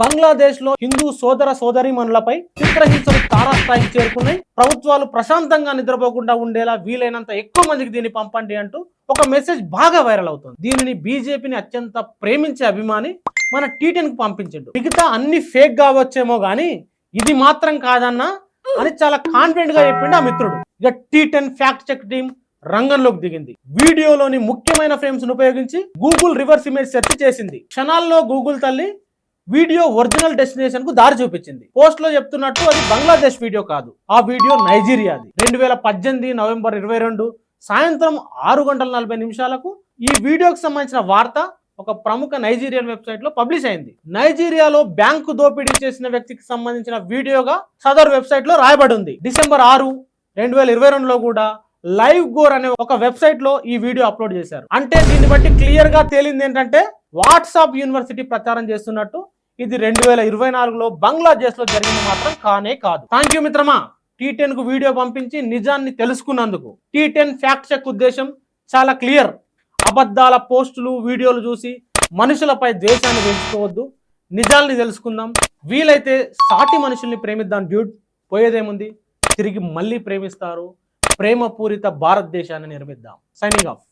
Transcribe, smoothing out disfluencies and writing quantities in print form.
బంగ్లాదేశ్ లో హిందూ సోదర సోదరీమణులపై చిత్రహింసలు తారాస్థాయికి చేరుకున్నాయి. ప్రభుత్వాలు ప్రశాంతంగా నిద్రపోకుండా ఉండేలా వీలైనంత ఎక్కువ మందికి దీన్ని పంపండి అంటూ ఒక మెసేజ్ బాగా వైరల్ అవుతుంది. దీనిని బీజేపీని అత్యంత ప్రేమించే అభిమాని మన T10 కు పంపించిండు. మిగతా అన్ని ఫేక్ కావచ్చేమో గానీ ఇది మాత్రం కాదన్నా అని చాలా కాన్ఫిడెంట్ గా చెప్పిండు ఆ మిత్రుడు. ఇక T10 ఫ్యాక్ట్ చెక్ టీం రంగంలోకి దిగింది. వీడియోలోని ముఖ్యమైన ఫ్రేమ్స్ ఉపయోగించి గూగుల్ రివర్స్ ఇమేజ్ సెర్చ్ చేసింది. క్షణాల్లో గూగుల్ తల్లి వీడియో ఒరిజినల్ డెస్టినేషన్ కు దారి చూపించింది. పోస్ట్ లో చెప్తున్నట్టు అది బంగ్లాదేశ్ వీడియో కాదు, ఆ వీడియో నైజీరియాది. 2018 నవంబర్ 22 సాయంత్రం 6:40 ఈ వీడియోకి సంబంధించిన వార్త ఒక ప్రముఖ నైజీరియన్ వెబ్సైట్ లో పబ్లిష్ అయింది. నైజీరియాలో బ్యాంకు దోపిడీ చేసిన వ్యక్తికి సంబంధించిన వీడియోగా సదర్ వెబ్సైట్ లో రాయబడి ఉంది. డిసెంబర్ 6, 2022 కూడా లైవ్ గోర్ అనే ఒక వెబ్సైట్ లో ఈ వీడియో అప్లోడ్ చేశారు. అంటే దీన్ని బట్టి క్లియర్ గా తేలింది ఏంటంటే వాట్సాప్ యూనివర్సిటీ ప్రచారం చేస్తున్నట్టు ఇది 2024లో బంగ్లాదేశ్ లో జరిగింది మాత్రం కానే కాదు. థ్యాంక్ యూ మిత్రమా, T10 కు వీడియో పంపించి నిజాన్ని తెలుసుకున్నందుకు. T10 ఫ్యాక్ట్ చెక్ ఉద్దేశం చాలా క్లియర్. అబద్ధాల పోస్టులు వీడియోలు చూసి మనుషులపై ద్వేషాన్ని పెంచుకోవద్దు. నిజాల్ని తెలుసుకుందాం. వీలైతే సాటి మనుషుల్ని ప్రేమిద్దాం. డ్యూడ్, పోయేదేముంది, తిరిగి మళ్ళీ ప్రేమిస్తారు. ప్రేమపూరిత భారతదేశాన్ని నిర్మిద్దాం. Signing off.